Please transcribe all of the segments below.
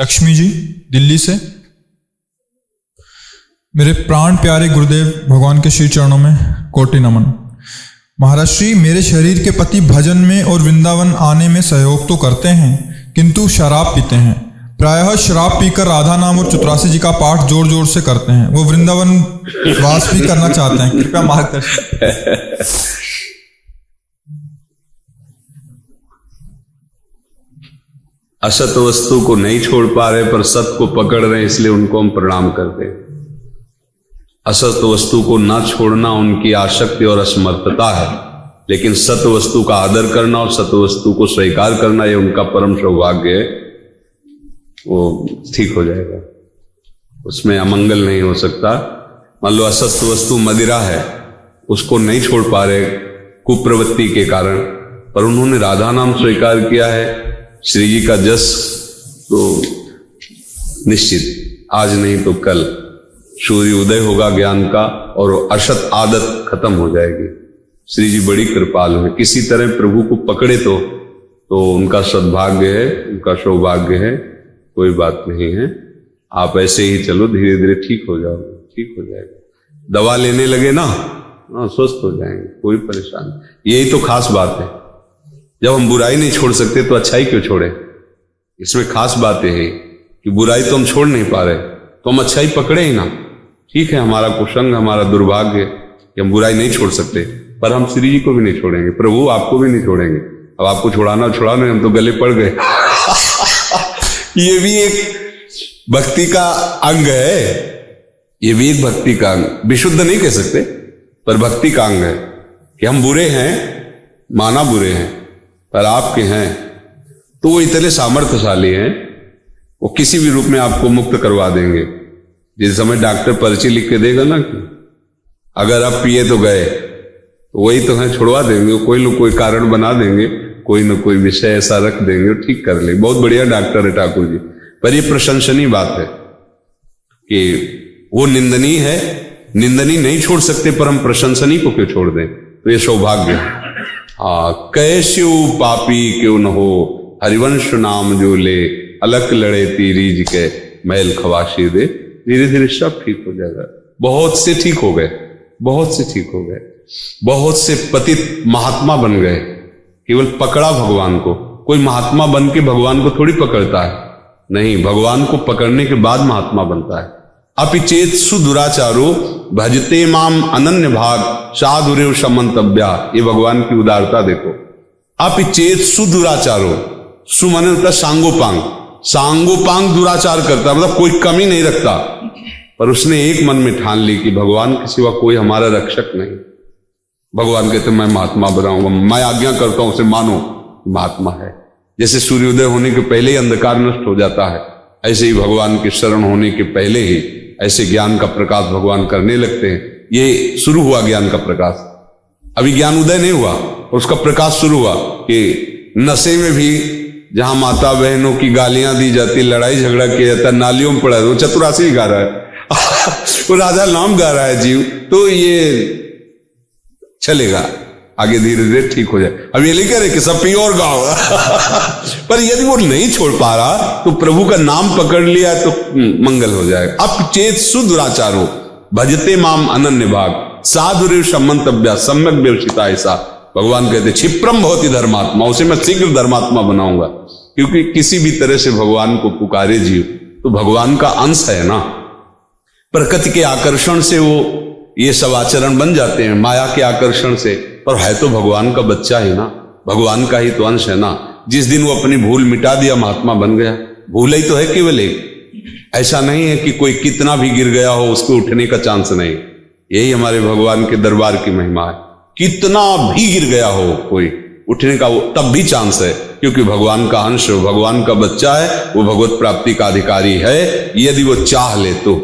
लक्ष्मी जी दिल्ली से। मेरे प्राण प्यारे गुरुदेव भगवान के श्री चरणों में कोटि नमन। महाराज श्री, मेरे शरीर के पति भजन में और वृंदावन आने में सहयोग तो करते हैं किंतु शराब पीते हैं। प्रायः शराब पीकर राधा नाम और चतुरासी जी का पाठ जोर जोर से करते हैं। वो वृंदावन वास भी करना चाहते हैं, कृपया मार्गदर्शन। असत वस्तु को नहीं छोड़ पा रहे पर सत को पकड़ रहे हैं, इसलिए उनको हम प्रणाम करते हैं। असत वस्तु को ना छोड़ना उनकी आसक्ति और असमर्थता है, लेकिन सत वस्तु का आदर करना और सत वस्तु को स्वीकार करना ये उनका परम सौभाग्य है। वो ठीक हो जाएगा, उसमें अमंगल नहीं हो सकता। मान लो असत वस्तु मदिरा है, उसको नहीं छोड़ पा रहे कुप्रवृत्ति के कारण, पर उन्होंने राधा नाम स्वीकार किया है, श्री जी का जस, तो निश्चित आज नहीं तो कल सूर्य उदय होगा ज्ञान का और असत आदत खत्म हो जाएगी। श्री जी बड़ी कृपालु है, किसी तरह प्रभु को पकड़े तो उनका सद्भाग्य है, उनका सौभाग्य है, कोई बात नहीं है। आप ऐसे ही चलो, धीरे धीरे ठीक हो जाओगे, ठीक हो जाएगा। दवा लेने लगे ना, स्वस्थ हो जाएंगे, कोई परेशानी। यही तो खास बात है, जब हम बुराई नहीं छोड़ सकते तो अच्छाई क्यों छोड़े। इसमें खास बात है कि बुराई तो हम छोड़ नहीं पा रहे, तो हम अच्छाई पकड़े ही ना। ठीक है, हमारा कुसंग, हमारा दुर्भाग्य कि हम बुराई नहीं छोड़ सकते, पर हम श्री जी को भी नहीं छोड़ेंगे, प्रभु आपको भी नहीं छोड़ेंगे। अब आपको छुड़ाना छुड़ाना, हम तो गले पड़ गए। ये भी एक भक्ति का अंग है, ये भी एक भक्ति का अंग, विशुद्ध नहीं कह सकते पर भक्ति का अंग है कि हम बुरे हैं, माना बुरे हैं, पर आपके हैं तो वो इतने सामर्थ्यशाली हैं, वो किसी भी रूप में आपको मुक्त करवा देंगे। जिस समय डॉक्टर पर्ची लिख के देगा ना कि अगर आप पिए तो गए, तो वही तो है, छुड़वा देंगे, कोई लोग कोई कारण बना देंगे, कोई न कोई विषय ऐसा रख देंगे और ठीक कर लेंगे। बहुत बढ़िया डॉक्टर है ठाकुर जी। पर ये प्रशंसनीय बात है कि वो निंदनीय है, निंदनीय नहीं छोड़ सकते, पर हम प्रशंसनीय को क्यों छोड़ दें, तो ये सौभाग्य है। कैस्यु पापी क्यों न हो, हरिवंश नाम जो ले, अलक लड़े तीरीज के, मैल खवाशी दे। धीरे धीरे सब ठीक हो जाएगा। बहुत से ठीक हो गए, बहुत से ठीक हो गए, बहुत से पतित महात्मा बन गए, केवल पकड़ा भगवान को। कोई महात्मा बन के भगवान को थोड़ी पकड़ता है, नहीं, भगवान को पकड़ने के बाद महात्मा बनता है। अपिचेत सुदुराचारो भजते माम अनन्य भाग, साधुरेव समंतव्या। ये भगवान की उदारता देखो। अपिचेत सुदुराचारो, सुमन होता सांगोपांग, सांगोपांग दुराचार करता, मतलब कोई कमी नहीं रखता, पर उसने एक मन में ठान ली कि भगवान के सिवा कोई हमारा रक्षक नहीं। भगवान कहते मैं महात्मा बनाऊंगा, मैं आज्ञा करता हूं, उसे मानो, महात्मा है। जैसे सूर्योदय होने के पहले ही अंधकार नष्ट हो जाता है, ऐसे ही भगवान के शरण होने के पहले ही ऐसे ज्ञान का प्रकाश भगवान करने लगते हैं। ये शुरू हुआ ज्ञान का प्रकाश, अभी ज्ञान उदय नहीं हुआ, उसका प्रकाश शुरू हुआ कि नशे में भी जहां माता बहनों की गालियां दी जाती, लड़ाई झगड़ा किया जाता, नालियों में पड़ा है, वो चतुरासी गा रहा है वो राधा नाम गा रहा है जीव, तो ये चलेगा आगे, धीरे धीरे ठीक हो जाए। अब ये नहीं कह रहे कि सब पियो और गाओ पर यदि वो नहीं छोड़ पा रहा तो प्रभु का नाम पकड़ लिया तो मंगल हो जाएगा। अब चेत सुदुराचारो भजते माम अनन्य भाग, साधुरेव समंतव्या सम्यक व्यवसिता। ऐसा भगवान कहते क्षिप्रम भवति धर्मात्मा, उसे मैं शीघ्र धर्मात्मा बनाऊंगा। क्योंकि किसी भी तरह से भगवान को पुकारे जीव तो भगवान का अंश है ना, प्रकृति के आकर्षण से वो ये सब आचरण बन जाते हैं, माया के आकर्षण से, पर है तो भगवान का बच्चा ही ना, भगवान का ही तो अंश है ना। जिस दिन वो अपनी भूल मिटा दिया महात्मा बन गया। भूल ही तो है केवल एक, ऐसा नहीं है कि कोई कितना भी गिर गया हो उसको उठने का चांस नहीं। यही हमारे भगवान के दरबार की महिमा है, कितना भी गिर गया हो कोई, उठने का तब भी चांस है, क्योंकि भगवान का अंश, भगवान का बच्चा है, वो भगवत प्राप्ति का अधिकारी है। यदि वो चाह ले तो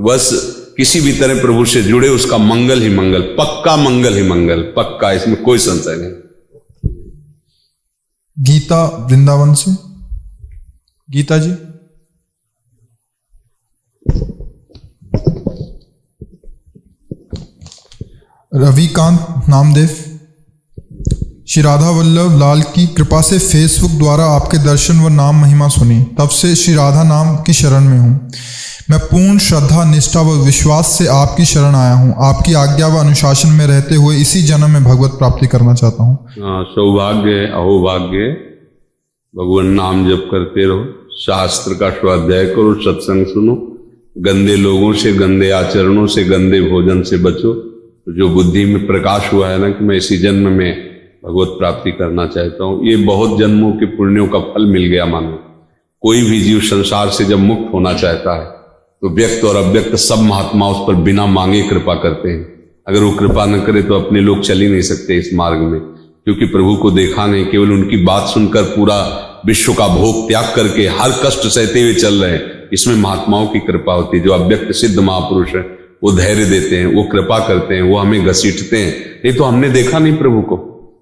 बस किसी भी तरह प्रभु से जुड़े, उसका मंगल ही मंगल, पक्का मंगल ही मंगल, पक्का, इसमें कोई संशय नहीं। गीता वृंदावन से। गीता जी। रविकांत नामदेव। श्री राधा वल्लभ लाल की कृपा से फेसबुक द्वारा आपके दर्शन व नाम महिमा सुनी, तब से श्री राधा नाम की शरण में हूँ। मैं पूर्ण श्रद्धा, निष्ठा व विश्वास से आपकी शरण आया हूँ। आपकी आज्ञा व अनुशासन में रहते हुए इसी जन्म में भगवत प्राप्ति करना चाहता हूँ। सौभाग्य अहोभाग्य, भगवान नाम जप करते रहो, शास्त्र का स्वाध्याय करो, सत्संग सुनो, गंदे लोगों से, गंदे आचरणों से, गंदे भोजन से बचो। तो जो बुद्धि में प्रकाश हुआ है ना कि मैं इसी जन्म में भगवत प्राप्ति करना चाहता हूँ, ये बहुत जन्मों के पुण्यों का फल मिल गया। मानो कोई भी जीव संसार से जब मुक्त होना चाहता है तो व्यक्त और अव्यक्त सब महात्मा उस पर बिना मांगे कृपा करते हैं। अगर वो कृपा न करे तो अपने लोग चल ही नहीं सकते इस मार्ग में, क्योंकि प्रभु को देखा नहीं, केवल उनकी बात सुनकर पूरा विश्व का भोग त्याग करके हर कष्ट सहते हुए चल रहे हैं। इसमें महात्माओं की कृपा होती है। जो अव्यक्त सिद्ध महापुरुष है वो धैर्य देते हैं, वो कृपा करते हैं, वो हमें घसीटते हैं। नहीं तो हमने देखा नहीं प्रभु को,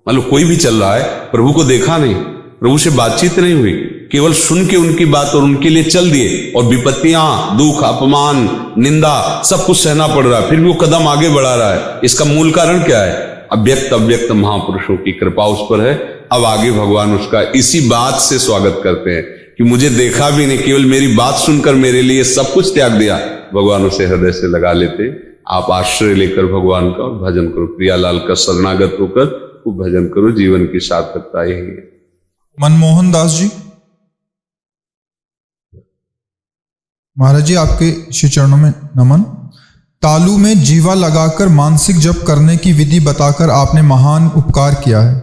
मतलब कोई भी चल रहा है, प्रभु को देखा नहीं, प्रभु से बातचीत नहीं हुई, केवल सुन के उनकी बात और उनके लिए चल दिए, और विपत्तियां, दुख, अपमान, निंदा सब कुछ सहना पड़ रहा है, फिर भी वो कदम आगे बढ़ा रहा है। इसका मूल कारण क्या है? अव्यक्त अव्यक्त महापुरुषों की कृपा उस पर है। अब आगे भगवान उसका इसी बात से स्वागत करते हैं कि मुझे देखा भी नहीं, केवल मेरी बात सुनकर मेरे लिए सब कुछ त्याग दिया। भगवान उसे हृदय से लगा लेते। आप आश्रय लेकर भगवान का और भजन करो, प्रियालाल का शरणागत होकर खूब भजन करो, जीवन की सार्थकता यही है। मनमोहन दास जी, महाराज जी आपके श्री चरणों में नमन। तालू में जीवा लगाकर मानसिक जप करने की विधि बताकर आपने महान उपकार किया है।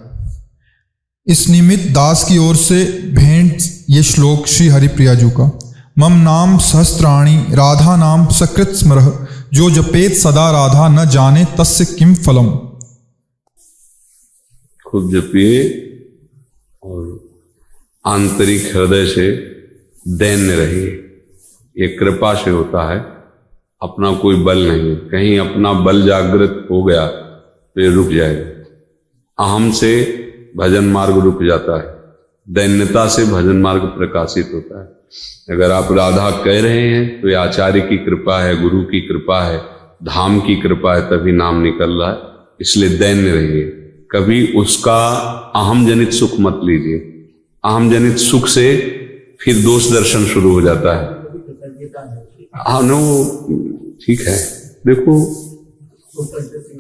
इस निमित्त दास की ओर से भेंट ये श्लोक श्री हरिप्रिया जी का। मम नाम सहस्त्राणी राधा नाम सकृत स्मरः, जो जपेत सदा राधा न जाने तस्य किम फलम। खूब जपिए और आंतरिक हृदय से दैन्य रहिए। ये कृपा से होता है, अपना कोई बल नहीं। कहीं अपना बल जागृत हो गया तो ये रुक जाएगा। अहम से भजन मार्ग रुक जाता है, दैन्यता से भजन मार्ग प्रकाशित होता है। अगर आप राधा कह रहे हैं तो ये आचार्य की कृपा है, गुरु की कृपा है, धाम की कृपा है, तभी नाम निकल रहा है। इसलिए दैन्य रहिए, कभी उसका अहम जनित सुख मत लीजिए। अहम जनित सुख से फिर दोष दर्शन शुरू हो जाता है। हाँ नो, ठीक है। देखो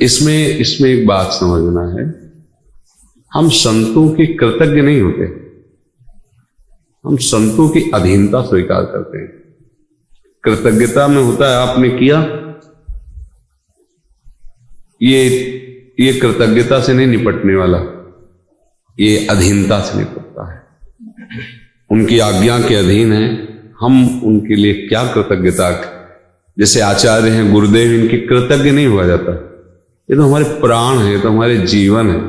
इसमें एक बात समझना है, हम संतों के कृतज्ञ नहीं होते, हम संतों की अधीनता स्वीकार करते हैं। कृतज्ञता में होता है आपने किया, ये कृतज्ञता से नहीं निपटने वाला, ये अधीनता से निपटता है। उनकी आज्ञा के अधीन है, हम उनके लिए क्या कृतज्ञता। जैसे आचार्य हैं, गुरुदेव, इनके कृतज्ञ नहीं हुआ जाता। ये तो हमारे प्राण है, ये तो हमारे जीवन है,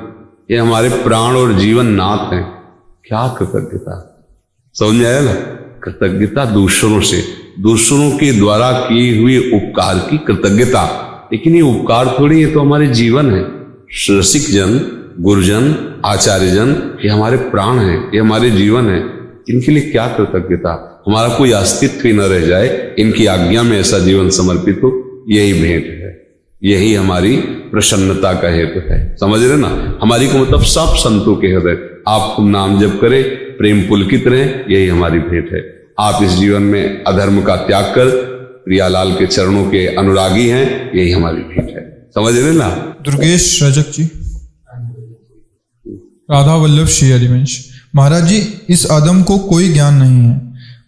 ये हमारे प्राण और जीवन नाथ हैं। क्या कृतज्ञता, समझ में आया ना? कृतज्ञता दूसरों से, दूसरों के द्वारा किए हुए उपकार की कृतज्ञता। लेकिन ये उपकार थोड़ी, ये तो हमारे जीवन है। रसिक जन, गुरुजन, आचार्यजन, ये हमारे प्राण हैं, ये हमारे जीवन है। इनके लिए क्या कृतज्ञता, हमारा कोई अस्तित्व ही न रह जाए, इनकी आज्ञा में ऐसा जीवन समर्पित हो, यही भेंट है, यही हमारी प्रसन्नता का हेतु है। समझ रहे ना? हमारी को मतलब सब संतों के हृदय, आप नाम जप करें, प्रेम पुलकित रहे, यही हमारी भेंट है। आप इस जीवन में अधर्म का त्याग कर प्रियालाल के चरणों के अनुरागी हैं, यही हमारी भेंट है। समझ रहे ना? दुर्गेश रजक जी, राधा वल्लभ श्री हरिवंश। महाराज जी, इस आदम को कोई ज्ञान नहीं है,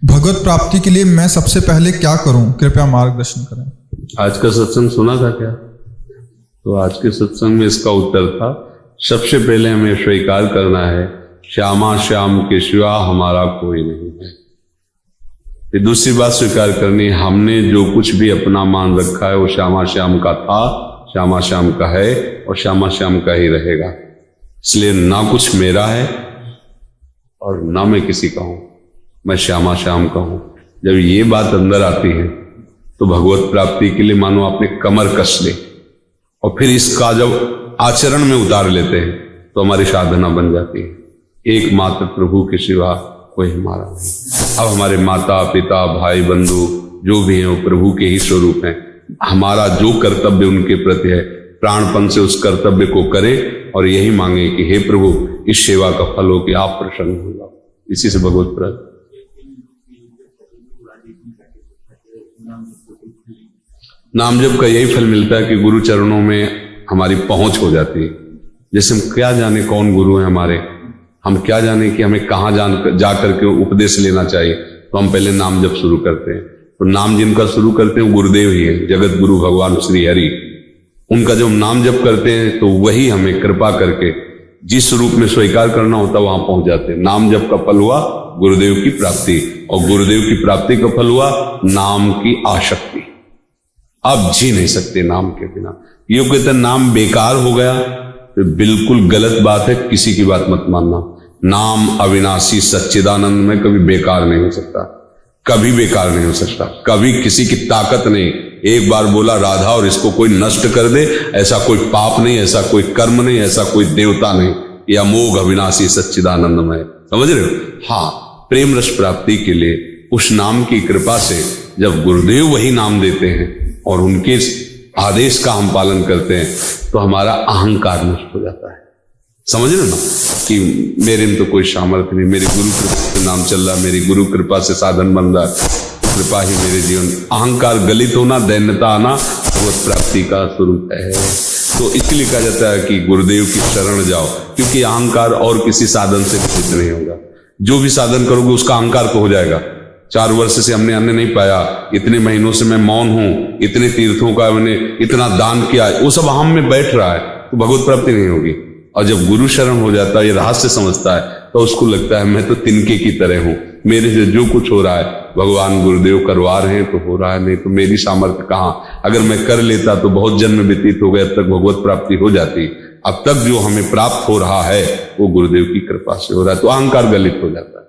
भगवत प्राप्ति के लिए मैं सबसे पहले क्या करूं, कृपया मार्गदर्शन करें। आज का सत्संग सुना था क्या? तो आज के सत्संग में इसका उत्तर था, सबसे पहले हमें स्वीकार करना है श्यामा श्याम के सिवा हमारा कोई नहीं है। फिर दूसरी बात स्वीकार करनी, हमने जो कुछ भी अपना मान रखा है वो श्यामा श्याम का था, श्यामा श्याम का है और श्यामा श्याम का ही रहेगा। इसलिए ना कुछ मेरा है और ना मैं किसी का हूं, मैं श्यामा श्याम का हूं। जब ये बात अंदर आती है तो भगवत प्राप्ति के लिए मानो आपने कमर कस ली, और फिर इसका जब आचरण में उतार लेते हैं तो हमारी साधना बन जाती है। एकमात्र प्रभु के सिवा कोई हमारा नहीं। अब हमारे माता पिता भाई बंधु जो भी हैं वो प्रभु के ही स्वरूप हैं। हमारा जो कर्तव्य उनके प्रति है, प्राणपन से उस कर्तव्य को करें और यही मांगे कि हे प्रभु इस सेवा का फल हो कि आप प्रसन्न हो जाओ। इसी से भगवत प्राप्ति। नाम जप का यही फल मिलता है कि गुरु चरणों में हमारी पहुंच हो जाती है। जैसे हम क्या जाने कौन गुरु है हमारे, हम क्या जाने कि हमें कहाँ जा करके उपदेश लेना चाहिए, तो हम पहले नाम जप शुरू करते हैं। तो नाम जिनका शुरू करते हैं वो गुरुदेव ही है, जगत गुरु भगवान श्री हरि। उनका जब हम जप करते हैं तो वही हमें कृपा करके जिस रूप में स्वीकार करना होता है वहां पहुंच जाते हैं। नाम जप का फल हुआ गुरुदेव की प्राप्ति, और गुरुदेव की प्राप्ति का फल हुआ नाम की आसक्ति। अब जी नहीं सकते नाम के बिना। ये कहते हैं नाम बेकार हो गया, तो बिल्कुल गलत बात है, किसी की बात मत मानना। नाम अविनाशी सच्चिदानंद में कभी बेकार नहीं हो सकता, कभी बेकार नहीं हो सकता, कभी किसी की ताकत नहीं। एक बार बोला राधा और इसको कोई नष्ट कर दे, ऐसा कोई पाप नहीं, ऐसा कोई कर्म नहीं, ऐसा कोई देवता नहीं। यह अमोघ अविनाशी सच्चिदानंदमय, समझ रहे हो। हाँ, प्रेम रस प्राप्ति के लिए उस नाम की कृपा से जब गुरुदेव वही नाम देते हैं और उनके आदेश का हम पालन करते हैं तो हमारा अहंकार नष्ट हो जाता है। समझ रहे हो ना कि मेरे में तो कोई सामर्थ्य नहीं, मेरी गुरु कृपा से नाम चल रहा, मेरी गुरु कृपा से साधन बन रहा, कृपा ही मेरे जीवन। अहंकार गलित होना, दैन्यता आना भगवत प्राप्ति का स्वरूप है। तो इसलिए कहा जाता है कि गुरुदेव की शरण जाओ, क्योंकि अहंकार और किसी साधन से विकसित नहीं होगा। जो भी साधन करोगे उसका अहंकार तो हो जाएगा। 4 वर्ष से हमने अन्न नहीं पाया, इतने महीनों से मैं मौन हूं, इतने तीर्थों का मैंने इतना दान किया, वो सब हम में बैठ रहा है, तो भगवत प्राप्ति नहीं होगी। और जब गुरु शरण हो जाता है, ये रहस्य समझता है, तो उसको लगता है मैं तो तिनके की तरह हूं, मेरे से जो कुछ हो रहा है भगवान गुरुदेव करवा रहे हैं तो हो रहा है, नहीं तो मेरी सामर्थ्य कहाँ। अगर मैं कर लेता तो बहुत जन्म व्यतीत हो गए, अब तक भगवत प्राप्ति हो जाती। अब तक जो हमें प्राप्त हो रहा है वो गुरुदेव की कृपा से हो रहा है, तो अहंकार गलित हो जाता है।